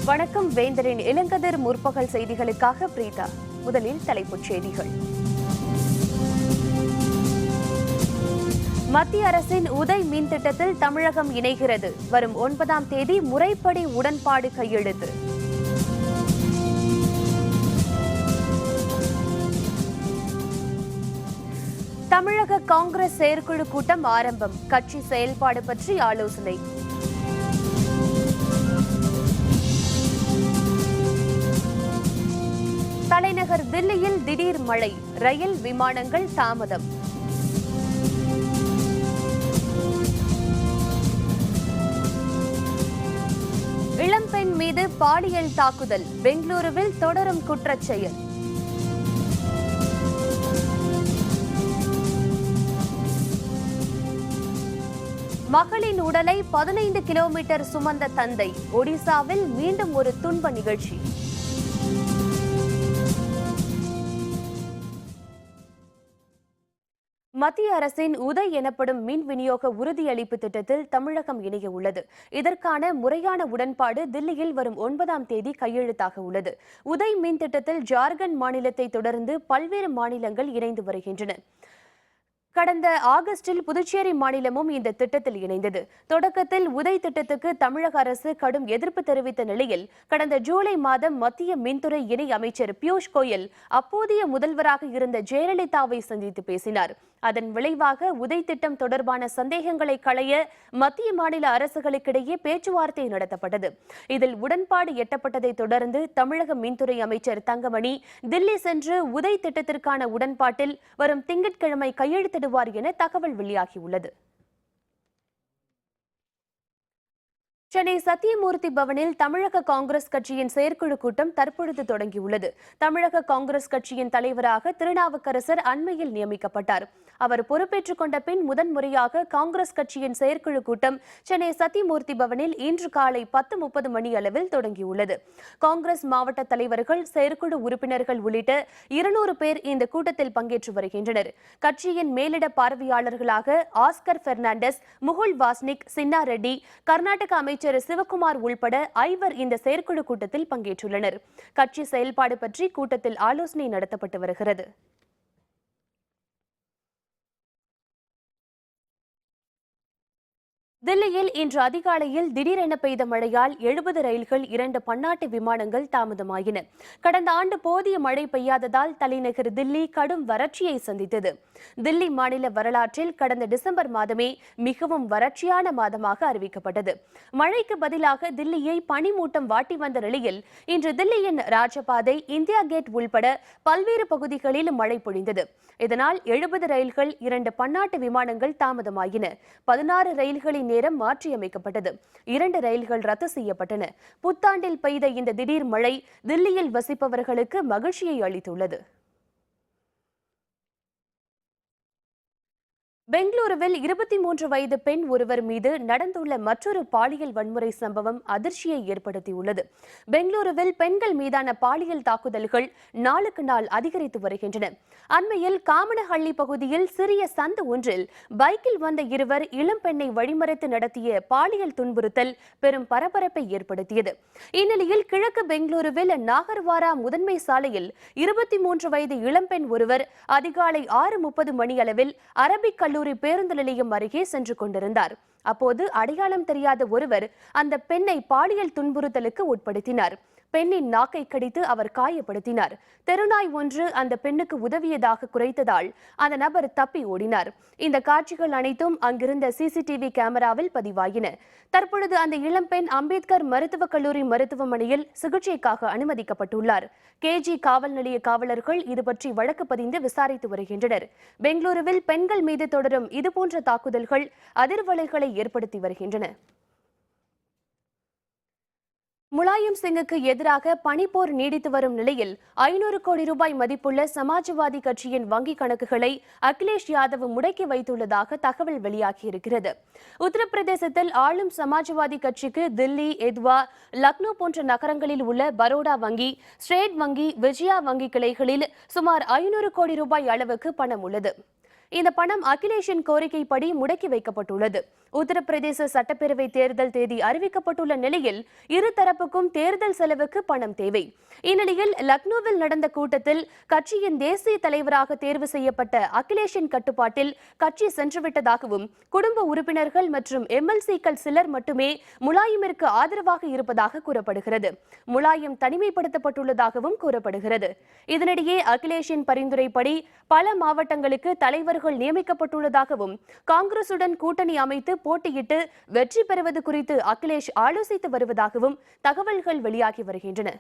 வணக்கம். வேந்தரின் இளங்கதிர் முற்பகல் செய்திகளுக்காக பிரீதா. முதலில் தலைப்புச் செய்திகள். மத்திய அரசின் உதய் மின் திட்டத்தில் தமிழகம் இணைகிறது. வரும் 9ஆம் தேதி முறைப்படி உடன்பாடு கையெழுத்து. தமிழக காங்கிரஸ் செயற்குழு கூட்டம் ஆரம்பம். கட்சி செயல்பாடு பற்றி ஆலோசனை. தலைநகர் தில்லியில் திடீர் மழை, ரயில் விமானங்கள் தாமதம். இளம்பெண் மீது பாலியல் தாக்குதல், பெங்களூருவில் தொடரும் குற்றச்செயல். மகளின் உடலை 15 கிலோமீட்டர் சுமந்த தந்தை, ஒடிசாவில் மீண்டும் ஒரு துன்ப நிகழ்ச்சி. மத்திய அரசின் உதய் எனப்படும் மின் விநியோக உறுதியளிப்பு திட்டத்தில் தமிழகம் இணைய உள்ளது. இதற்கான முறையான உடன்பாடு தில்லியில் வரும் 9ஆம் தேதி கையெழுத்தாக உள்ளது. உதய் மின் திட்டத்தில் ஜார்க்கண்ட் மாநிலத்தை தொடர்ந்து பல்வேறு மாநிலங்கள் இணைந்து வருகின்றன. கடந்த ஆகஸ்டில் புதுச்சேரி மாநிலமும் இந்த திட்டத்தில் இணைந்தது. தொடக்கத்தில் உதய் திட்டத்துக்கு தமிழக அரசு கடும் எதிர்ப்பு தெரிவித்த நிலையில் கடந்த ஜூலை மாதம் மத்திய மின்துறை இணை அமைச்சர் பியூஷ் கோயல் அப்போதைய முதல்வராக இருந்த ஜெயலலிதாவை சந்தித்து பேசினார். அதன் விளைவாக உதய் திட்டம் தொடர்பான சந்தேகங்களை களைய மத்திய மாநில அரசுகளுக்கிடையே பேச்சுவார்த்தை நடத்தப்பட்டது. இதில் உடன்பாடு எட்டப்பட்டதை தொடர்ந்து தமிழக மின்துறை அமைச்சர் தங்கமணி தில்லி சென்று உதய் திட்டத்திற்கான உடன்பாட்டில் வரும் திங்கட்கிழமை கையெழுத்திடுவார் என தகவல் வெளியாகியுள்ளது. சென்னை சத்தியமூர்த்தி பவனில் தமிழக காங்கிரஸ் கட்சியின் செயற்குழு கூட்டம் தற்பொழுது தொடங்கியுள்ளது. தமிழக காங்கிரஸ் கட்சியின் தலைவராக திருநாவுக்கரசர் அண்மையில் நியமிக்கப்பட்டார். அவர் பொறுப்பேற்றுக் கொண்ட பின் முதன்முறையாக காங்கிரஸ் கட்சியின் செயற்குழு கூட்டம் சென்னை சத்தியமூர்த்தி பவனில் இன்று காலை 10:30 மணி அளவில் தொடங்கியுள்ளது. காங்கிரஸ் மாவட்ட தலைவர்கள், செயற்குழு உறுப்பினர்கள் உள்ளிட்ட 200 பேர் இந்த கூட்டத்தில் பங்கேற்று வருகின்றனர். கட்சியின் மேலிட பார்வையாளர்களாக ஆஸ்கர் பெர்னாண்டஸ், முகுல் வாஸ்னிக், சின்னா ரெட்டி, கர்நாடக அமைச்சர் சிவகுமார் உள்பட 5 இந்த செயற்குழு கூட்டத்தில் பங்கேற்றுள்ளனர். கட்சி செயல்பாடு பற்றி கூட்டத்தில் ஆலோசனை நடத்தப்பட்டு வருகிறது. தில்லியில் இன்று அதிகாலையில் திடீரென பெய்த மழையால் 70 ரயில்கள், 2 பன்னாட்டு விமானங்கள் தாமதமாகின. கடந்த ஆண்டு போதிய மழை பெய்யாததால் தலைநகர் தில்லி கடும் வறட்சியை சந்தித்தது. தில்லி மாநில வரலாற்றில் கடந்த டிசம்பர் மாதமே மிகவும் வறட்சியான மாதமாக அறிவிக்கப்பட்டது. மழைக்கு பதிலாக தில்லியை பனிமூட்டம் வாட்டி வந்த நிலையில் இன்று தில்லியின் ராஜபாதை, இந்தியா கேட் உள்பட பல்வேறு பகுதிகளில் மழை பொழிந்தது. இதனால் 70 ரயில்கள், 2 பன்னாட்டு விமானங்கள் தாமதமாகின. 16 ரயில்களின் நேரம் மாற்றியமைக்கப்பட்டது. 2 ரயில்கள் ரத்து செய்யப்பட்டன. புத்தாண்டில் பெய்த இந்த திடீர் மழை தில்லியில் வசிப்பவர்களுக்கு மகிழ்ச்சியை அளித்துள்ளது. பெங்களூருவில் 23 வயது பெண் ஒருவர் மீது நடந்துள்ள மற்றொரு பாலியல் வன்முறை சம்பவம் அதிர்ச்சியை ஏற்படுத்தியுள்ளது. பெங்களூருவில் பெண்கள் மீதான பாலியல் தாக்குதல்கள் நாளுக்கு நாள் அதிகரித்து வருகின்றன. அண்மையில் காமனஹள்ளி பகுதியில் சிறிய சந்து ஒன்றில் பைக்கில் வந்த இருவர் இளம்பெண்ணை வழிமறைத்து நடத்திய பாலியல் துன்புறுத்தல் பெரும் பரபரப்பை ஏற்படுத்தியது. இந்நிலையில் கிழக்கு பெங்களூருவில் நாகர்வாரா முதன்மை சாலையில் 23 வயது இளம்பெண் ஒருவர் அதிகாலை 6:30 மணியளவில் அரபிக் கல்லூரி பேருந்து நிலையம் அருகே சென்று கொண்டிருந்தார். அப்போது அடையாளம் தெரியாத ஒருவர் அந்த பெண்ணை பாலியல் துன்புறுத்தலுக்கு உட்படுத்தினார். பெண்ணின் நாக்கை கடித்து அவர் காயப்படுத்தினார். தெருநாய் ஒன்று அந்த பெண்ணுக்கு உதவியதாக குறைத்ததால் அந்த நபர் தப்பி ஓடினார். இந்த காட்சிகள் அனைத்தும் அங்கிருந்த சிசிடிவி கேமராவில் பதிவாகின. தற்பொழுது அந்த இளம்பெண் அம்பேத்கர் மருத்துவக் கல்லூரி மருத்துவமனையில் சிகிச்சைக்காக அனுமதிக்கப்பட்டுள்ளார். கேஜி காவல் நிலைய காவலர்கள் இதுபற்றி வழக்கு பதிந்து விசாரித்து வருகின்றனர். பெங்களூருவில் பெண்கள் மீது தொடரும் இதுபோன்ற தாக்குதல்கள் அதிர்வலைகளை ஏற்படுத்தி வருகின்றன. முலாயம் சிங்குக்கு எதிராக பனிப்போர் நீடித்து வரும் நிலையில் 500 கோடி ரூபாய் மதிப்புள்ள சமாஜ்வாதி கட்சியின் வங்கிக் கணக்குகளை அகிலேஷ் யாதவ் முடக்கி வைத்துள்ளதாக தகவல் வெளியாகியிருக்கிறது. உத்தரப்பிரதேசத்தில் ஆளும் சமாஜ்வாதி கட்சிக்கு தில்லி, எத்வா, லக்னோ போன்ற நகரங்களில் உள்ள பரோடா வங்கி, ஸ்டேட் வங்கி, விஜயா வங்கி கிளைகளில் சுமார் 500 கோடி ரூபாய் அளவுக்கு பணம் உள்ளது. இந்த பணம் அகிலேஷின் கோரிக்கைப்படி முடக்கி வைக்கப்பட்டுள்ளது. உத்தரப்பிரதேச சட்டப்பேரவை தேர்தல் தேதி அறிவிக்கப்பட்டுள்ள நிலையில் இருதரப்புக்கும் தேர்தல் செலவுக்கு பணம் தேவை. இந்நிலையில் லக்னோவில் நடந்த கூட்டத்தில் கட்சியின் தேசிய தலைவராக தேர்வு செய்யப்பட்ட அகிலேஷின் கட்டுப்பாட்டில் கட்சி சென்றுவிட்டதாகவும் குடும்ப உறுப்பினர்கள் மற்றும் எம்எல்சிக்கள் சிலர் மட்டுமே முலாயமிற்கு ஆதரவாக இருப்பதாக கூறப்படுகிறது. முலாயம் தனிமைப்படுத்தப்பட்டுள்ளதாகவும் கூறப்படுகிறது. இதனிடையே அகிலேஷின் பரிந்துரைப்படி பல மாவட்டங்களுக்கு தலைவர்கள் நியமிக்கப்பட்டுள்ளதாகவும் காங்கிரசுடன் கூட்டணி அமைத்து போட்டியிட்டு வெற்றி பெறுவது குறித்து அகிலேஷ் ஆலோசித்து வருவதாகவும் தகவல்கள் வெளியாகி வருகின்றன.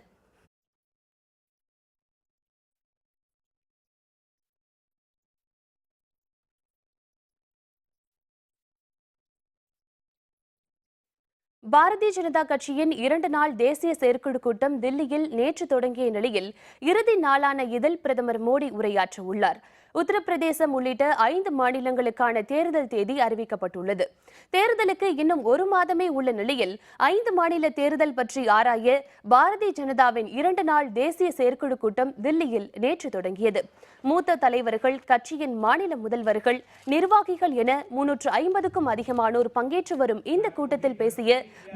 பாரதிய ஜனதா கட்சியின் 2 நாள் தேசிய செயற்குழு கூட்டம் தில்லியில் நேற்று தொடங்கிய நிலையில் இறுதி நாளான இதில் பிரதமர் மோடி உரையாற்ற உள்ளார். உத்தரப்பிரதேசம் உள்ளிட்ட 5 மாநிலங்களுக்கான தேர்தல் தேதி அறிவிக்கப்பட்டுள்ளது. தேர்தலுக்கு இன்னும் 1 மாதமே உள்ள நிலையில் 5 மாநில தேர்தல் பற்றி ஆராய பாரதிய ஜனதாவின் 2 நாள் தேசிய செயற்குழு கூட்டம் தில்லியில் நேற்று தொடங்கியது. மூத்த தலைவர்கள், கட்சியின் மாநில முதல்வர்கள், நிர்வாகிகள் என 350க்கும் அதிகமானோர் பங்கேற்று வரும் இந்த கூட்டத்தில் பேசிய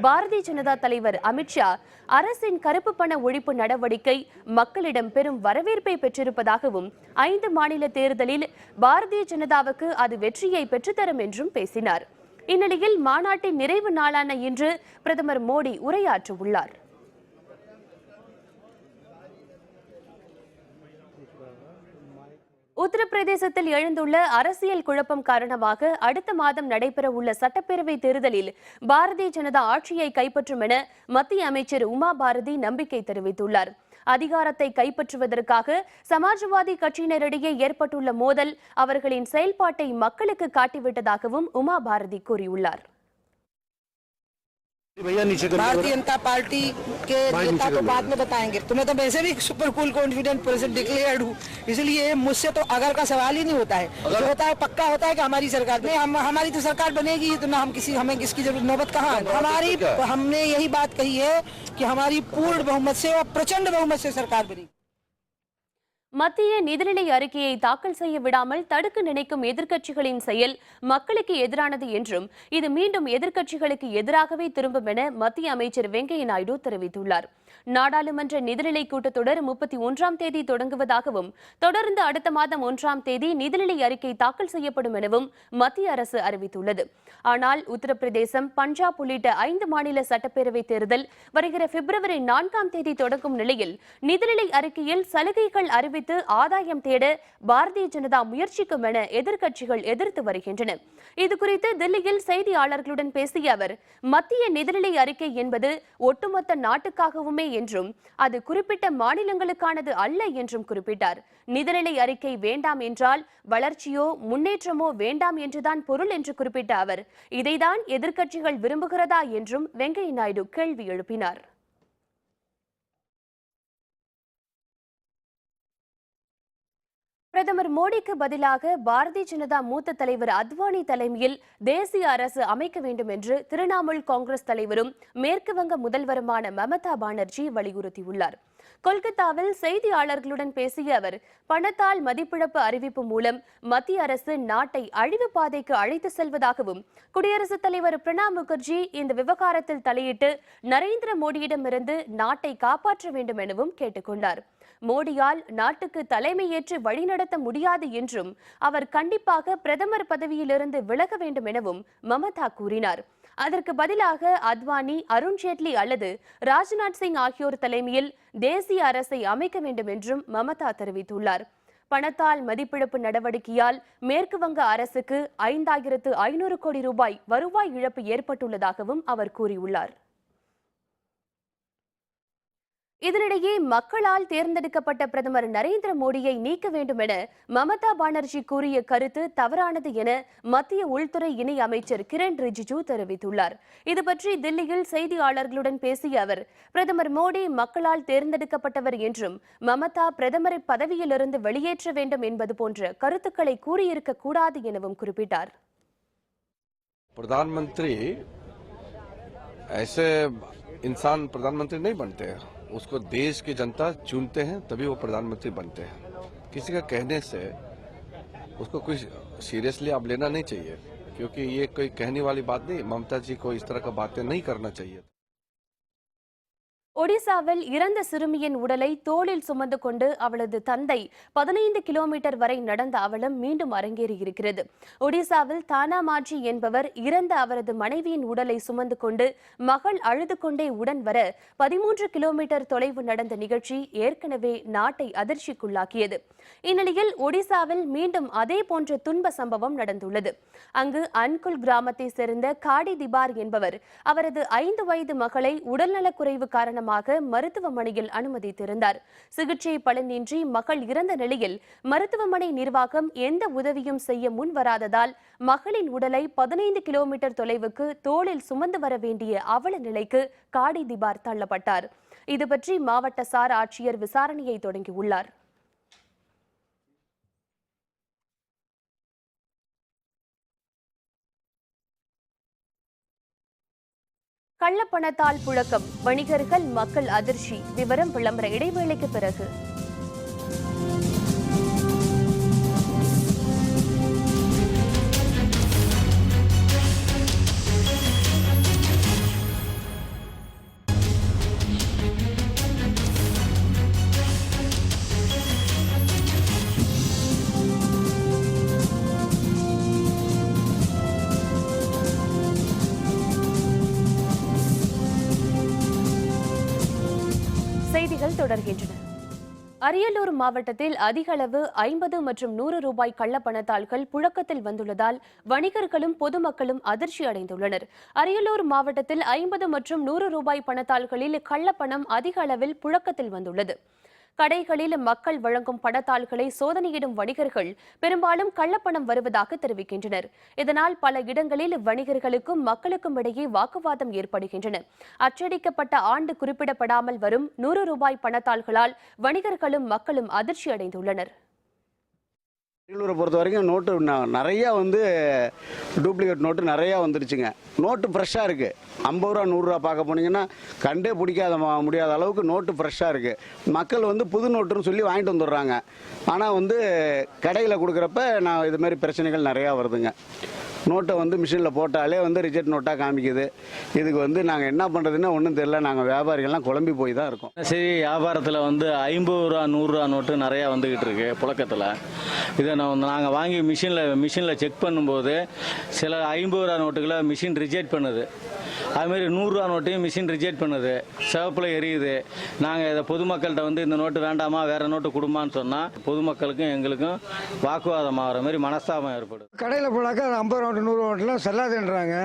பாரதிய ஜனதா தலைவர் அமித்ஷா, அரசின் கருப்பு பண ஒழிப்பு நடவடிக்கை மக்களிடம் பெரும் வரவேற்பை பெற்றிருப்பதாகவும் 5 மாநில தேர்தலில் பாரதிய ஜனதாவுக்கு அது வெற்றியை பெற்றுத்தரும் என்றும் பேசினார். இந்நிலையில் மாநாட்டின் நிறைவு நாளான இன்று பிரதமர் மோடி உரையாற்ற உள்ளார். உத்தரப்பிரதேசத்தில் எழுந்துள்ள அரசியல் குழப்பம் காரணமாக அடுத்த மாதம் நடைபெறவுள்ள சட்டப்பேரவை தேர்தலில் பாரதிய ஜனதா ஆட்சியை கைப்பற்றும் என மத்திய அமைச்சர் உமா பாரதி நம்பிக்கை தெரிவித்துள்ளார். அதிகாரத்தை கைப்பற்றுவதற்காக சமாஜ்வாதி கட்சியினரிடையே ஏற்பட்டுள்ள மோதல் அவர்களின் செயல்பாட்டை மக்களுக்கு காட்டிவிட்டதாகவும் உமா பாரதி கூறியுள்ளார். भारतीय जनता पार्टी के नेता तो बाद में बताएंगे। तो मैं तो वैसे भी super cool confident person declared हूँ, इसलिए मुझसे तो अगर का सवाल ही नहीं होता है। जो होता है पक्का होता है कि हमारी सरकार में हमारी तो सरकार बनेगी, तो ना हमें किसकी जरूरत, नौबत कहाँ है। हमने यही बात कही है कि हमारी पूर्ण बहुमत से और प्रचंड बहुमत से सरकार बनेगी. மத்திய நிதிநிலை அறிக்கையை தாக்கல் செய்ய விடாமல் தடுக்க நினைக்கும் எதிர்க்கட்சிகளின் செயல் மக்களுக்கு எதிரானது என்றும் இது மீண்டும் எதிர்க்கட்சிகளுக்கு எதிராகவே திரும்பும் என மத்திய அமைச்சர் வெங்கையா நாயுடு தெரிவித்துள்ளார். நாடாளுமன்ற நிதிநிலை கூட்டத்தொடர் 31ஆம் தேதி தொடங்குவதாகவும் தொடர்ந்து அடுத்த மாதம் 1ஆம் தேதி நிதிநிலை அறிக்கை தாக்கல் செய்யப்படும் எனவும் மத்திய அரசு அறிவித்துள்ளது. ஆனால் உத்தரப்பிரதேசம், பஞ்சாப் உள்ளிட்ட 5 மாநில சட்டப்பேரவை தேர்தல் வருகிற பிப்ரவரி 4ஆம் தேதி தொடங்கும் நிலையில் நிதிநிலை அறிக்கையில் சலுகைகள் அறிவித்து ஆதாயம் தேட பாரதிய ஜனதா முயற்சிக்கும் என எதிர்க்கட்சிகள் எதிர்த்து வருகின்றன. இதுகுறித்து தில்லியில் செய்தியாளர்களுடன் பேசிய அவர், மத்திய நிதிநிலை அறிக்கை என்பது ஒட்டுமொத்த நாட்டுக்காகவுமே என்றும் அது குறிப்பிட்ட மாநிலங்களுக்கானது அல்ல என்றும் குறிப்பிட்டார். நிதிநிலை அறிக்கை வேண்டாம் என்றால் வளர்ச்சியோ முன்னேற்றமோ வேண்டாம் என்றுதான் பொருள் என்று குறிப்பிட்ட அவர், இதைதான் எதிர்க்கட்சிகள் விரும்புகிறதா என்றும் வெங்கையா நாயுடு கேள்வி எழுப்பினார். பிரதமர் மோடிக்கு பதிலாக பாரதிய ஜனதா மூத்த தலைவர் அத்வானி தலைமையில் தேசிய அரசு அமைக்க வேண்டும் என்று திரிணாமுல் காங்கிரஸ் தலைவரும் மேற்கு வங்க முதல்வருமான மமதா பானர்ஜி வலியுறுத்தியுள்ளார். கொல்கத்தாவில் செய்தியாளர்களுடன் பேசிய அவர், பணத்தால் மதிப்பிழப்பு அறிவிப்பு மூலம் மத்திய அரசு நாட்டை அழிவு பாதைக்கு அழைத்து செல்வதாகவும் குடியரசுத் தலைவர் பிரணாப் முகர்ஜி இந்த விவகாரத்தில் தலையிட்டு நரேந்திர மோடியிடமிருந்து நாட்டை காப்பாற்ற வேண்டும் எனவும் கேட்டுக்கொண்டார். மோடியால் நாட்டுக்கு தலைமையேற்று வழிநடத்த முடியாது என்றும் அவர் கண்டிப்பாக பிரதமர் பதவியிலிருந்து விலக வேண்டும் எனவும் மமதா கூறினார். அதற்கு பதிலாக அத்வானி, அருண்ஜேட்லி அல்லது ராஜ்நாத் சிங் ஆகியோர் தலைமையில் தேசிய அரசை அமைக்க வேண்டும் என்றும் மமதா தெரிவித்துள்ளார். பணத்தால் மதிப்பிழப்பு நடவடிக்கையால் மேற்கு வங்க அரசுக்கு 5500 கோடி ரூபாய் வருவாய் இழப்பு ஏற்பட்டுள்ளதாகவும் அவர் கூறியுள்ளார். இதனிடையே மக்களால் தேர்ந்தெடுக்கப்பட்ட பிரதமர் நரேந்திர மோடியை நீக்க வேண்டும் என மமதா பானர்ஜி கூறிய கருத்து தவறானது என மத்திய உள்துறை இணை அமைச்சர் கிரண் ரிஜிஜு தெரிவித்துள்ளார். இதுபற்றி தில்லியில் செய்தியாளர்களுடன் பேசிய அவர், பிரதமர் மோடி மக்களால் தேர்ந்தெடுக்கப்பட்டவர் என்றும் மமதா பிரதமரை பதவியிலிருந்து வெளியேற்ற வேண்டும் என்பது போன்ற கருத்துக்களை கூறியிருக்க கூடாது எனவும் குறிப்பிட்டார். प्रधानमंत्री ऐसे इंसान प्रधानमंत्री नहीं बनते, उसको देश की जनता चुनते हैं तभी वो प्रधानमंत्री बनते हैं. किसी का कहने से उसको कोई सीरियसली आप लेना नहीं चाहिए. क्योंकि ये कोई कहने वाली बात नहीं, ममता जी को इस तरह का बातें नहीं करना चाहिए। ஒடிசாவில் இறந்த சிறுமியின் உடலை தோளில் சுமந்து கொண்டு அவளது தந்தை 15 கிலோமீட்டர் வரை நடந்த அவலம் மீண்டும் அரங்கேறியிருக்கிறது. ஒடிசாவில் தானாமாஜி என்பவர் இறந்த அவரது மனைவியின் உடலை சுமந்து கொண்டு மகள் அழுது கொண்டே உடன் வர 13 கிலோமீட்டர் தொலைவு நடந்த நிகழ்ச்சி ஏற்கனவே நாட்டை அதிர்ச்சிக்குள்ளாக்கியது. இந்நிலையில் ஒடிசாவில் மீண்டும் அதே போன்ற துன்ப சம்பவம் நடந்துள்ளது. அங்கு அன்குல் கிராமத்தை சேர்ந்த காடி திபார் என்பவர் அவரது 5 வயது மகளை உடல்நலக்குறைவு காரணமாக மருத்துவமனையில் அனுமதித்திருந்தார். சிகிச்சை பலனின்றி மகள் இறந்த நிலையில் மருத்துவமனை நிர்வாகம் எந்த உதவியும் செய்ய முன்வராததால் மகளின் உடலை 15 கிலோமீட்டர் தொலைவுக்கு தோளில் சுமந்து வர வேண்டிய அவல நிலைக்கு காடி திபார் தள்ளப்பட்டார். இதுபற்றி மாவட்ட சார் ஆட்சியர் விசாரணையை தொடங்கியுள்ளார். கள்ளப்பணத்தால் புழக்கம், வணிகர்கள் மக்கள் அதிர்ச்சி. விவரம் விளம்பர இடைவேளைக்கு பிறகு. செய்திகள் தொடர்கின்றன. அரியலூர் மாவட்டத்தில் அதிக அளவு 50 மற்றும் 100 ரூபாய் கள்ளப்பணத்தாள்கள் புழக்கத்தில் வந்துள்ளதால் வணிகர்களும் பொதுமக்களும் அதிர்ச்சி அடைந்துள்ளனர். அரியலூர் மாவட்டத்தில் 50 மற்றும் 100 ரூபாய் பணத்தாள்களில் கள்ளப்பணம் அதிக அளவில் புழக்கத்தில் வந்துள்ளது. கடைகளில் மக்கள் வழங்கும் பணத்தாள்களை சோதனையிடும் வணிகர்கள் பெரும்பாலும் கள்ளப்பணம் வருவதாக தெரிவிக்கின்றனர். இதனால் பல இடங்களில் வணிகர்களுக்கும் மக்களுக்கும் இடையே வாக்குவாதம் ஏற்படுகின்றன. அச்சடிக்கப்பட்ட ஆண்டு குறிப்பிடப்படாமல் வரும் 100 ரூபாய் பணத்தாள்களால் வணிகர்களும் மக்களும் அதிர்ச்சி அடைந்துள்ளனர். அரியலூரை பொறுத்த வரைக்கும் நோட்டு நிறையா டூப்ளிகேட் நோட்டு நிறையா வந்துருச்சுங்க. நோட்டு ஃப்ரெஷ்ஷாக இருக்குது. 50 ரூபா 100 ரூபா பார்க்க போனீங்கன்னா கண்டே முடியாத அளவுக்கு நோட்டு ஃப்ரெஷ்ஷாக இருக்குது. மக்கள் புது நோட்டுன்னு சொல்லி வாங்கிட்டு வந்துடுறாங்க. ஆனால் கடையில் கொடுக்குறப்ப இதுமாரி பிரச்சனைகள் நிறையா வருதுங்க. நோட்டை மிஷினில் போட்டாலே ரிஜெக்ட் நோட்டாக காமிக்குது. இதுக்கு நாங்கள் என்ன பண்ணுறதுன்னு ஒன்றும் தெரியல. நாங்கள் வியாபாரிகள்லாம் குழம்பி போய் தான் இருக்கோம். சரி, வியாபாரத்தில் 50 ரூபா 100 ரூபா நோட்டு நிறையா வந்துக்கிட்டு இருக்கு புழக்கத்தில். இதை நாங்கள் வாங்கி மிஷினில் செக் பண்ணும்போது சில 50 ரூபா நோட்டுகளை மிஷின் ரிஜெக்ட் பண்ணுது. அதுமாரி 100 ரூபா நோட்டையும் மிஷின் ரிஜெக்ட் பண்ணுது, சிவப்பில் எரியுது. நாங்கள் இதை பொதுமக்கள்கிட்ட இந்த நோட்டு வேண்டாமா வேறு நோட்டு கொடுமான்னு சொன்னால் பொதுமக்களுக்கும் எங்களுக்கும் வாக்குவாதம் ஆகிற மாதிரி மனஸ்தாபம் ஏற்படுது. கடையில் போனாக்கா 50 நோட்டு 100 நோட்டுலாம் செல்லாதுன்றாங்க.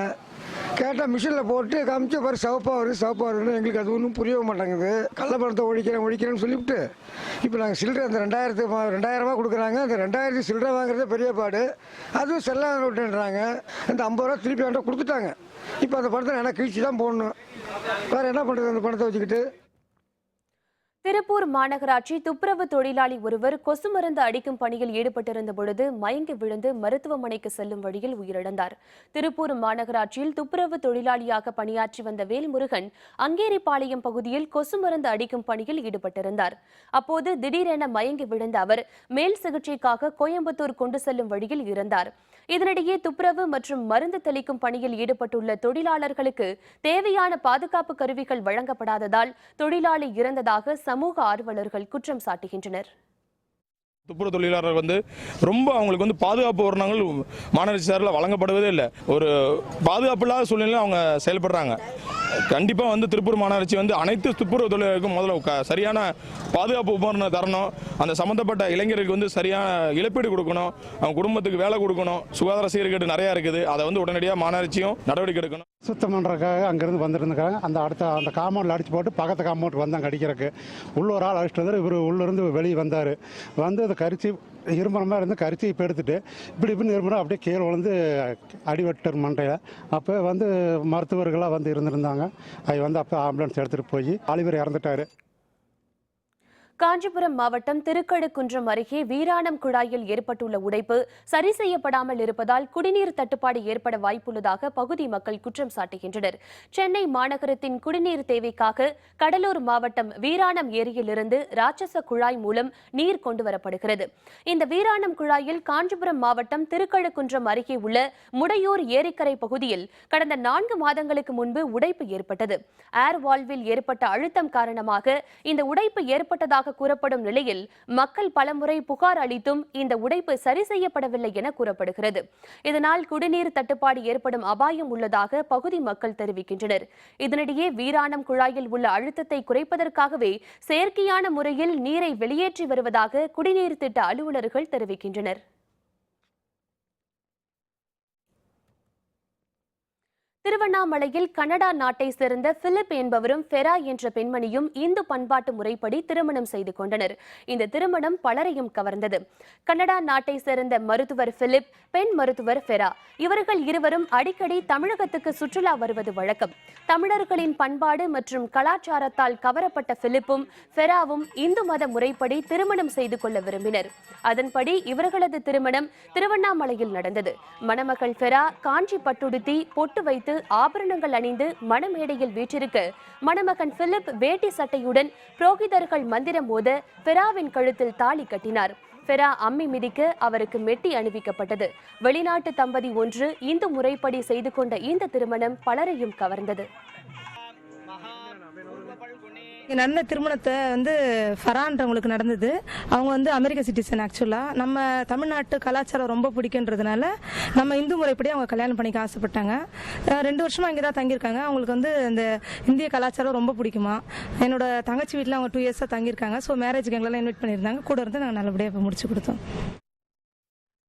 கேட்டால் மிஷினில் போட்டு காமிச்ச பாரு சிவப்பாக வருதுன்னு எங்களுக்கு அது ஒன்றும் புரியவே மாட்டேங்குது. கள்ளப்பணத்தை ஒழிக்கிறேன்னு சொல்லிவிட்டு இப்போ நாங்கள் சில்லறை அந்த 2000 ரூபா கொடுக்குறாங்க. அந்த 2000 சில்லறை வாங்குறதே பெரிய பாடு. அதுவும் செல்லாத நோட்டுன்றாங்க. அந்த 50 ரூபா திருப்பி அவன்கிட்ட கொடுத்துட்டாங்க. இப்போ அந்த பணத்தை எனக்கு கழிச்சு தான் போடணும். வேறு என்ன பண்ணுறது அந்த பணத்தை வச்சுக்கிட்டு? திருப்பூர் மாநகராட்சி துப்புரவு தொழிலாளி ஒருவர் கொசு மருந்து அடிக்கும் பணியில் ஈடுபட்டிருந்த பொழுது மயங்கி விழுந்து மருத்துவமனைக்கு செல்லும் வழியில் உயிரிழந்தார். திருப்பூர் மாநகராட்சியில் துப்புரவு தொழிலாளியாக பணியாற்றி வந்த வேல்முருகன் அங்கேரிபாளையம் பகுதியில் கொசு மருந்து அடிக்கும் பணியில் ஈடுபட்டிருந்தார். அப்போது திடீரென மயங்கி விழுந்த அவர் மேல் சிகிச்சைக்காக கோயம்புத்தூர் கொண்டு செல்லும் வழியில் இறந்தார். இதனிடையே துப்புரவு மற்றும் மருந்து தெளிக்கும் பணியில் ஈடுபட்டுள்ள தொழிலாளர்களுக்கு தேவையான பாதுகாப்பு கருவிகள் வழங்கப்படாததால் தொழிலாளி இறந்ததாக சமூக ஆர்வலர்கள் குற்றம் சாட்டுகின்றனர். துப்புரவு தொழிலாளர்கள் ரொம்ப அவங்களுக்கு பாதுகாப்பு உபகரணங்கள் மாநகராட்சி சார்பில் வழங்கப்படுவதே இல்லை. ஒரு பாதுகாப்பு இல்லாத சூழ்நிலையில் அவங்க செயல்படுறாங்க. கண்டிப்பாக திருப்பூர் மாநகராட்சி அனைத்து துப்புரவு தொழிலாளர்களுக்கும் முதல்ல சரியான பாதுகாப்பு உபகரணம் தரணும். அந்த சம்மந்தப்பட்ட இளைஞருக்கு சரியான இழப்பீடு கொடுக்கணும். அவங்க குடும்பத்துக்கு வேலை கொடுக்கணும். சுகாதார சீர்கேடு நிறையா இருக்குது. அதை உடனடியாக மாநகராட்சியும் நடவடிக்கை எடுக்கணும். சுத்தம் பண்ணுறதுக்காக அங்கேருந்து வந்துருந்துக்காங்க. அந்த காம்பவுண்டில் அடிச்சு போட்டு பக்கத்து காம்பவுண்ட் வந்தாங்க அடிக்கிறதுக்கு. உள்ள ஒரு ஆள் அடிச்சுட்டு வந்தார். இவர் உள்ளேருந்து வெளியே வந்தார். அதை கரிச்சு இரும்புற மாதிரி இருந்து கரிச்சு இப்போ எடுத்துட்டு இப்படி இரும்புற அப்படியே கீழே விழுந்து அடிவட்டர் மண்டையில். அப்போ மருத்துவர்களாக இருந்திருந்தாங்க. அது அப்போ ஆம்புலன்ஸ் எடுத்துகிட்டு போய் ஆலிவர் இறந்துட்டார். காஞ்சிபுரம் மாவட்டம் திருக்கழுக்குன்றம் அருகே வீராணம் குழாயில் ஏற்பட்டுள்ள உடைப்பு சரி செய்யப்படாமல் இருப்பதால் குடிநீர் தட்டுப்பாடு ஏற்பட வாய்ப்புள்ளதாக பகுதி மக்கள் குற்றம் சாட்டுகின்றனர். சென்னை மாநகரத்தின் குடிநீர் தேவைக்காக கடலூர் மாவட்டம் வீராணம் ஏரியிலிருந்து ராட்சச குழாய் மூலம் நீர் கொண்டுவரப்படுகிறது. இந்த வீராணம் குழாயில் காஞ்சிபுரம் மாவட்டம் திருக்கழுக்குன்றம் அருகே உள்ள முடையூர் ஏரிக்கரை பகுதியில் கடந்த 4 மாதங்களுக்கு முன்பு உடைப்பு ஏற்பட்டது. ஏர் வால்வில் ஏற்பட்ட அழுத்தம் காரணமாக இந்த உடைப்பு ஏற்பட்டதாக கூறப்படும் நிலையில் மக்கள் பலமுறை புகார் அளித்தும் இந்த உடைப்பு சரி செய்யப்படவில்லை என கூறப்படுகிறது. இதனால் குடிநீர் தட்டுப்பாடு ஏற்படும் அபாயம் உள்ளதாக பகுதி மக்கள் தெரிவிக்கின்றனர். இதனிடையே வீராணம் குழாயில் உள்ள அழுத்தத்தை குறைப்பதற்காகவே செயற்கையான முறையில் நீரை வெளியேற்றி வருவதாக குடிநீர் திட்ட அலுவலர்கள் தெரிவிக்கின்றனர். திருவண்ணாமலையில் கனடா நாட்டை சேர்ந்த பிலிப் என்பவரும் ஃபெரா என்ற பெண்மணியும் இந்து பண்பாட்டு முறைப்படி திருமணம் செய்து கொண்டனர். இந்த திருமணம் பலரையும் கவர்ந்தது. கனடா நாட்டை சேர்ந்த மருத்துவர் பிலிப், பெண் மருத்துவர் ஃபெரா, இவர்கள் இருவரும் அடிக்கடி தமிழகத்துக்கு சுற்றுலா வருவது வழக்கம். தமிழர்களின் பண்பாடு மற்றும் கலாச்சாரத்தால் கவரப்பட்ட பிலிப்பும் ஃபெராவும் இந்து மத முறைப்படி திருமணம் செய்து கொள்ள விரும்பினர். அதன்படி இவர்களது திருமணம் திருவண்ணாமலையில் நடந்தது. மணமகள் ஃபெரா காஞ்சி பட்டுடுத்தி பொட்டு வைத்து ஆபரணங்கள் அணிந்து மணமேடையில் வீற்றிருக்க, மணமகன் பிலிப் வேட்டி சட்டையுடன் புரோகிதர்கள் மந்திரம் ஓத ஃபெராவின் கழுத்தில் தாலி கட்டினார். ஃபெரா அம்மி மிதிக்க அவருக்கு மெட்டி அணிவிக்கப்பட்டது. வெளிநாட்டு தம்பதி ஒன்று இந்து முறைப்படி செய்து கொண்ட இந்த திருமணம் பலரையும் கவர்ந்தது. நடந்த திருமணத்தை ஃபரான்றவங்களுக்கு நடந்தது. அவங்க அமெரிக்க சிட்டிசன். ஆக்சுவலாக நம்ம தமிழ்நாட்டு கலாச்சாரம் ரொம்ப பிடிக்குன்றதுனால நம்ம இந்து முறைப்படி அவங்க கல்யாணம் பண்ணிக்க ஆசைப்பட்டாங்க. 2 வருஷமா இங்கே தான் தங்கியிருக்காங்க. அவங்களுக்கு இந்த இந்திய கலாச்சாரம் ரொம்ப பிடிக்குமா. என்னோட தங்கச்சி வீட்டில் அவங்க 2 இயர்ஸாக தங்கியிருக்காங்க. ஸோ மேரேஜுக்கு எங்களெல்லாம் இன்வைட் பண்ணியிருந்தாங்க. கூட இருந்து நாங்கள் நல்லபடியாக முடிச்சு கொடுத்தோம்.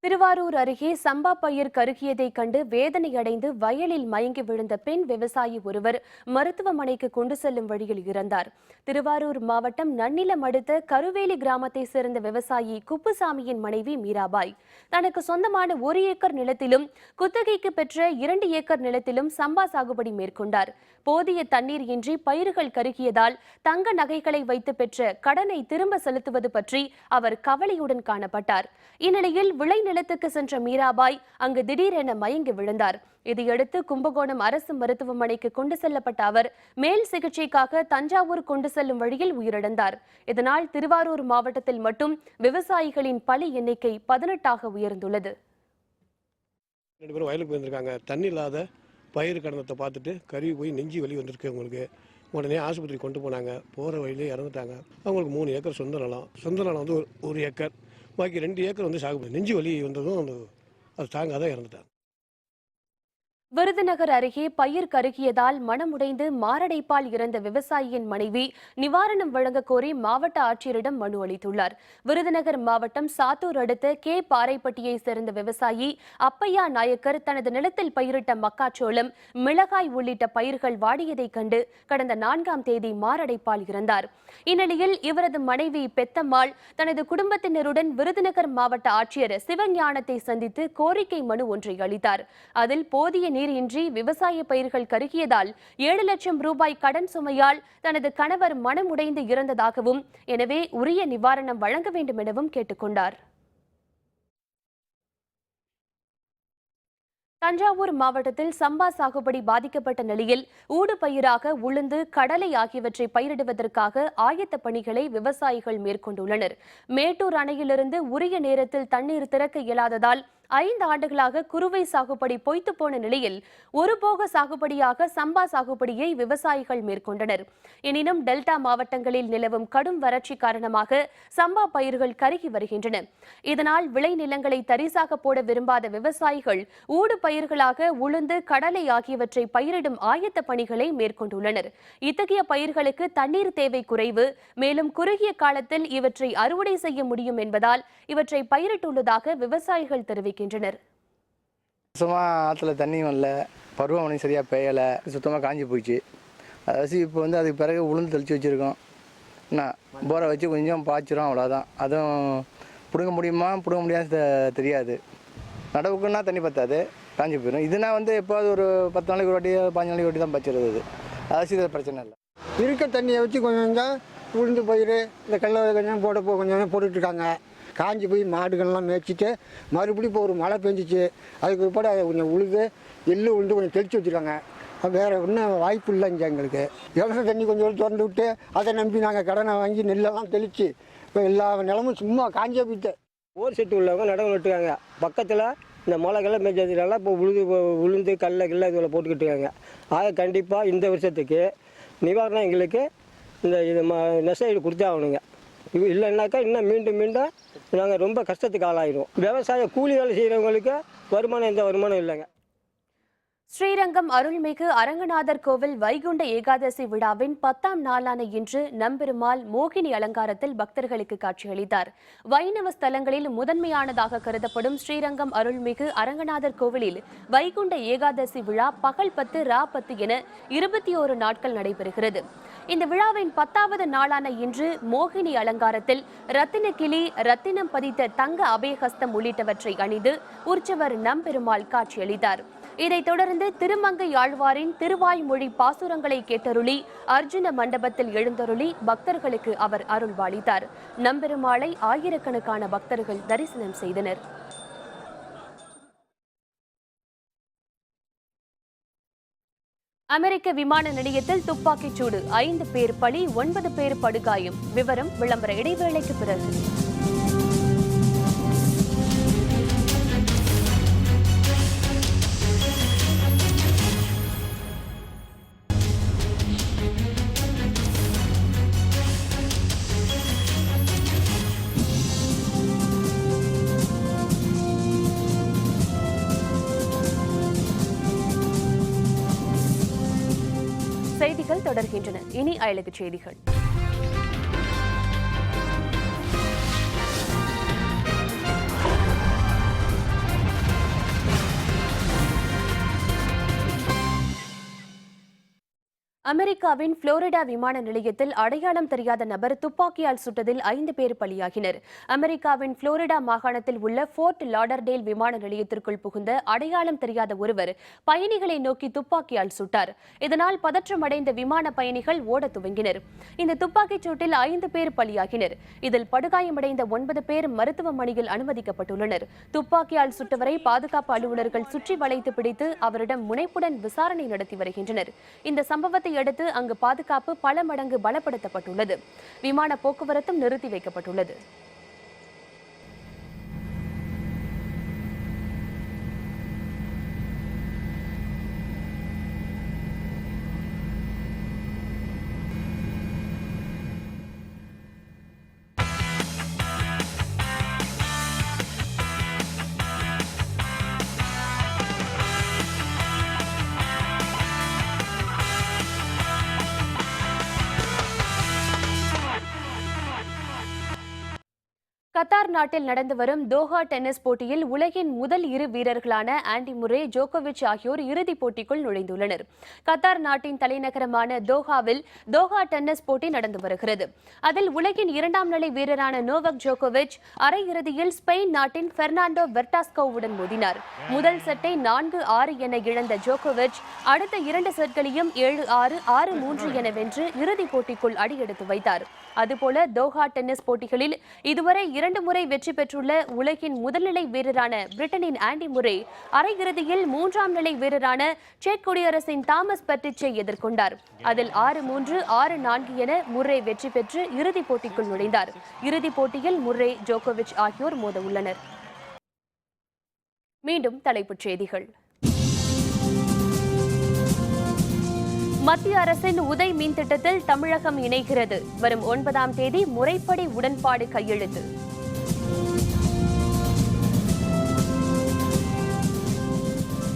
திருவாரூர் அருகே சம்பா பயிர் கருகியதை கண்டு வேதனையடைந்து வயலில் மயங்கி விழுந்த பெண் விவசாயி ஒருவர் மருத்துவமனைக்கு கொண்டு செல்லும் வழியில் இறந்தார். திருவாரூர் மாவட்டம் நன்னிலம் அடுத்த கருவேலி கிராமத்தை சேர்ந்த விவசாயி குப்புசாமியின் மனைவி மீராபாய் தனக்கு சொந்தமான 1 ஏக்கர் நிலத்திலும் குத்தகைக்கு பெற்ற 2 ஏக்கர் நிலத்திலும் சம்பா சாகுபடி மேற்கொண்டார். போதிய தண்ணீர் இன்றி பயிர்கள் கருகியதால் தங்க நகைகளை வைத்து பெற்ற கடனை திரும்ப செலுத்துவது பற்றி அவர் கவலையுடன் காணப்பட்டார். இந்நிலையில் விளை நிலத்துக்கு சென்ற மீராபாய் அங்கு திடீரென மயங்கி விழுந்தார். இதையடுத்து கும்பகோணம் அரசு மருத்துவமனைக்கு கொண்டு செல்லப்பட்ட அவர் மேல் சிகிச்சைக்காக தஞ்சாவூர் கொண்டு செல்லும் வழியில் உயிரிழந்தார். இதனால் திருவாரூர் மாவட்டத்தில் மட்டும் விவசாயிகளின் பலி எண்ணிக்கை 18ஆக உயர்ந்துள்ளது. 2 பேரும் வயலுக்கு போயிருந்திருக்காங்க. தண்ணி இல்லாத பயிர் கடந்தத்தை பார்த்துட்டு கருவி போய் நெஞ்சு வலி வந்திருக்கு அவங்களுக்கு. உடனே ஆஸ்பத்திரி கொண்டு போனாங்க. போகிற வழியிலே இறந்துட்டாங்க. அவங்களுக்கு 3 ஏக்கர் சொந்த நிலம். சொந்த நிலம் 1 ஏக்கர், பாக்கி 2 ஏக்கர் சாகுபடி. நெஞ்சு வலி வந்ததும் அது தாங்காதான் இறந்துட்டாங்க. விருதுநகர் அருகே பயிர் கருகியதால் மனமுடைந்து மாரடைப்பால் இறந்த விவசாயியின் மனைவி நிவாரணம் வழங்க கோரி மாவட்ட ஆட்சியரிடம் மனு அளித்துள்ளார். விருதுநகர் மாவட்டம் சாத்தூர் அடுத்த கே பாறைப்பட்டியை சேர்ந்த விவசாயி அப்பையா நாயக்கர் தனது நிலத்தில் பயிரிட்ட மக்காச்சோளம், மிளகாய் உள்ளிட்ட பயிர்கள் வாடியதைக் கண்டு கடந்த 4ஆம் தேதி மாரடைப்பால் இறந்தார். இந்நிலையில் இவரது மனைவி பெத்தம்மாள் தனது குடும்பத்தினருடன் விருதுநகர் மாவட்ட ஆட்சியர் சிவஞானத்தை சந்தித்து கோரிக்கை மனு ஒன்றை அளித்தார். அதில் போதிய நீரின்றி விவசாய பயிர்கள் கருகியதால் 7 லட்சம் ரூபாய் கடன் சுமையால் தனது கணவர் மனமுடைந்து இறந்ததாகவும், எனவே உரிய நிவாரணம் வழங்க வேண்டும் எனவும் கேட்டுக்கொண்டார். தஞ்சாவூர் மாவட்டத்தில் சம்பா சாகுபடி பாதிக்கப்பட்ட நிலையில் ஊடு பயிராக உளுந்து, கடலை ஆகியவற்றை பயிரிடுவதற்காக ஆயத்த பணிகளை விவசாயிகள் மேற்கொண்டுள்ளனர். மேட்டூர் அணையிலிருந்து உரிய நேரத்தில் தண்ணீர் திறக்க இயலாததால் 5 ஆண்டுகளாக குறுவை சாகுபடி பொய்த்து போன நிலையில் ஒருபோக சாகுபடியாக சம்பா சாகுபடியை விவசாயிகள் மேற்கொண்டனர். எனினும் டெல்டா மாவட்டங்களில் நிலவும் கடும் வறட்சி காரணமாக சம்பா பயிர்கள் கருகி வருகின்றன. இதனால் விளைநிலங்களை தரிசாக போட விரும்பாத விவசாயிகள் ஊடு பயிர்களாக உளுந்து, கடலை ஆகியவற்றை பயிரிடும் ஆயத்த பணிகளை மேற்கொண்டுள்ளனர். இத்தகைய பயிர்களுக்கு தண்ணீர் தேவை குறைவு. மேலும் குறுகிய காலத்தில் இவற்றை அறுவடை செய்ய முடியும் என்பதால் இவற்றை பயிரிட்டுள்ளதாக விவசாயிகள் தெரிவிக்கின்றனர். சுத்தமாக ஆற்றுல தண்ணியும் இல்லை, பருவமழை சரியாக பெய்யலை, சுத்தமாக காஞ்சி போயிடுச்சு. அதாவது இப்போ அதுக்கு பிறகு உளுந்து தெளித்து வச்சுருக்கோம். என்ன போரை வச்சு கொஞ்சம் பாய்ச்சிரும், அவ்வளோதான். அதுவும் பிடுங்க முடியுமா பிடுங்க முடியாது தெரியாது. நடவுக்குன்னா தண்ணி பற்றாது, காஞ்சி போயிடும். இதுனா எப்போது ஒரு 10 நாளைக்கு ஒரு வாட்டி 15 நாளைக்கு ஒரு வாட்டி தான் பச்சிருது. அது இதில் பிரச்சனை இல்லை. இருக்க தண்ணியை வச்சு கொஞ்சம் உளுந்து பயிர் இந்த கடலை கொஞ்சம் கொஞ்சம் போட்டுட்ருக்காங்க. காஞ்சி போய் மாடுகள்லாம் மேய்ச்சிட்டு மறுபடியும் இப்போ ஒரு மழை பெஞ்சிச்சு, அதுக்கு பிற்பாடு அதை கொஞ்சம் உளுந்து உளுந்து கொஞ்சம் தெளித்து வச்சுருக்காங்க. வேறு ஒன்றும் வாய்ப்பு இல்லை இங்கே எங்களுக்கு. இலவச தண்ணி கொஞ்சம் திறந்து விட்டு அதை நம்பி நாங்கள் கடனை வாங்கி நெல்லெல்லாம் தெளித்து இப்போ எல்லா நிலமும் சும்மா காஞ்சே போயிட்டு. ஓர் செட்டு உள்ளவங்க நடவு நட்டுருக்காங்க. பக்கத்தில் இந்த மழைக்கெல்லாம் மேய்ச்சதுனால இப்போ உளுந்து கடலை இதில் போட்டுக்கிட்டு இருக்காங்க. ஆக கண்டிப்பாக இந்த வருஷத்துக்கு நிவாரணம் எங்களுக்கு இந்த இது நெசைடு கொடுத்தே ஆகணுங்க. இல்லைன்னாக்கா இன்னும் மீண்டும் நாங்கள் ரொம்ப கஷ்டத்துக்கு ஆளாயிடும். விவசாய கூலி வேலை செய்கிறவங்களுக்கு எந்த வருமானம் இல்லைங்க. ஸ்ரீரங்கம் அருள்மிகு அரங்கநாதர் கோவில் வைகுண்ட ஏகாதசி விழாவின் 10ஆம் நாளான இன்று நம்பெருமாள் மோகினி அலங்காரத்தில் பக்தர்களுக்கு காட்சியளித்தார். வைணவ ஸ்தலங்களில் முதன்மையானதாக கருதப்படும் ஸ்ரீரங்கம் அருள்மிகு அரங்கநாதர் கோவிலில் வைகுண்ட ஏகாதசி விழா பகல் 10 ரா 10 என 21 நாட்கள் நடைபெறுகிறது. இந்த விழாவின் 10வது நாளான இன்று மோகினி அலங்காரத்தில் ரத்தின கிளி, ரத்தினம் பதித்த தங்க அபயஹஸ்தம் உள்ளிட்டவற்றை அணிந்து உற்சவர் நம்பெருமாள் காட்சியளித்தார். இதைத் தொடர்ந்து திருமங்கை ஆழ்வாரின் திருவாய்மொழி பாசுரங்களை கேட்டருளி அர்ஜுன மண்டபத்தில் எழுந்தருளி பக்தர்களுக்கு அவர் அருள்வாளித்தார். நம்பெருமாளை ஆயிரக்கணக்கான பக்தர்கள் தரிசனம் செய்தனர். அமெரிக்க விமான நிலையத்தில் துப்பாக்கிச் சூடு, 5 பேர் பலி, 9 பேர் படுகாயம். விவரம் விளம்பர இடைவேளைக்கு பிறகு. செய்திகள் தொடர்கின்றன. இனி அயலகச் செய்திகள். அமெரிக்காவின் புளோரிடா விமான நிலையத்தில் அடையாளம் தெரியாத நபர் துப்பாக்கியால் சுட்டதில் 5 பேர் பலியாகினர். அமெரிக்காவின் புளோரிடா மாகாணத்தில் உள்ள ஃபோர்ட் லாடர்டேல் விமான நிலையத்திற்குள் புகுந்த அடையாளம் தெரியாத ஒருவர் பயணிகளை நோக்கி துப்பாக்கியால் சுட்டார். இதனால் பதற்றமடைந்த விமான பயணிகள் ஓடத் துவங்கினர். இந்த துப்பாக்கிச் சூட்டில் 5 பேர் பலியாகினர். இதில் படுகாயமடைந்த 9 பேர் மருத்துவமனையில் அனுமதிக்கப்பட்டுள்ளனர். துப்பாக்கியால் சுட்டவரை பாதுகாப்பு அலுவலர்கள் சுற்றி வளைத்து பிடித்து அவரிடம் முனைப்புடன் விசாரணை நடத்தி வருகின்றனர். இந்த சம்பவத்தை அடுத்து அங்கு பாதுகாப்பு பல மடங்கு பலப்படுத்தப்பட்டுள்ளது. விமான போக்குவரத்தும் நிறுத்தி வைக்கப்பட்டுள்ளது. கத்தார் நாட்டில் நடந்து வரும் தோஹா டென்னிஸ் போட்டியில் உலகின் முதல் 2 வீரர்களான ஆண்டி முரே, ஜோகோவிச் ஆகியோர் இறுதிப் போட்டிக்குள் நுழைந்துள்ளனர். கத்தார் நாட்டின் தலைநகரமான தோஹாவில் தோஹா டென்னிஸ் போட்டி நடந்து வருகிறது. அதில் உலகின் 2ஆம் நிலை வீரரான நோவக் ஜோகோவிச் அரையிறுதியில் ஸ்பெயின் நாட்டின் பெர்னாண்டோ வெர்டாஸ்கோவுடன் மோதினார். முதல் செட்டை 4-6 என இழந்த ஜோகோவிச் அடுத்த 2 செட்களையும் 7-6, 6-3 என வென்று இறுதிப் போட்டிக்குள் அடியெடுத்து வைத்தார். அதுபோல தோஹா டென்னிஸ் போட்டிகளில் இதுவரை 2 முறை வெற்றி பெற்றுள்ள உலகின் முதல்நிலை வீரரான பிரிட்டனின் ஆண்டி முரே அரையிறுதியில் 3ஆம் நிலை வீரரான செக் குடியரசின் தாமஸ் பெர்டிச்சை எதிர்கொண்டார். அதில் 6-3, 6-4 என முரே வெற்றி பெற்று இறுதிப் போட்டிக்குள் நுழைந்தார். இறுதிப் போட்டியில் முரே, ஜோகோவிச் ஆகியோர் மோத உள்ளனர். மீண்டும் தலைப்புச் செய்திகள். மத்திய அரசின் உதய் மின் திட்டத்தில் தமிழகம் இணைகிறது. வரும் 9ஆம் தேதி முறைப்படி உடன்பாடு கையெழுத்து.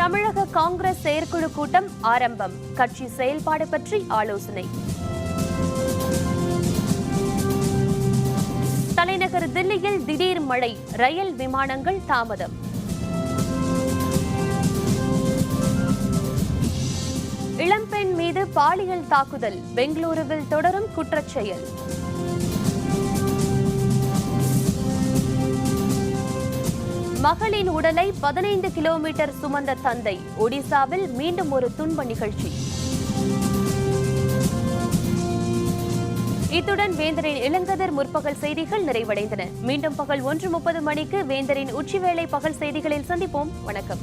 தமிழக காங்கிரஸ் செயற்குழு கூட்டம் ஆரம்பம். கட்சி செயல்பாடு பற்றி ஆலோசனை. தலைநகர் தில்லியில் திடீர் மழை, ரயில் விமானங்கள் தாமதம். இளம்பெண் மீது பாலியல் தாக்குதல், பெங்களூருவில் தொடரும் குற்றச்செயல். மகளின் உடலை 15 கிலோமீட்டர் சுமந்த தந்தை, ஒடிசாவில் மீண்டும் ஒரு துன்ப நிகழ்ச்சி. இத்துடன் வேந்தரின் இளங்கதிர் முற்பகல் செய்திகள் நிறைவடைந்தன. மீண்டும் பகல் 1:30 மணிக்கு வேந்தரின் உச்சிவேளை பகல் செய்திகளில் சந்திப்போம். வணக்கம்.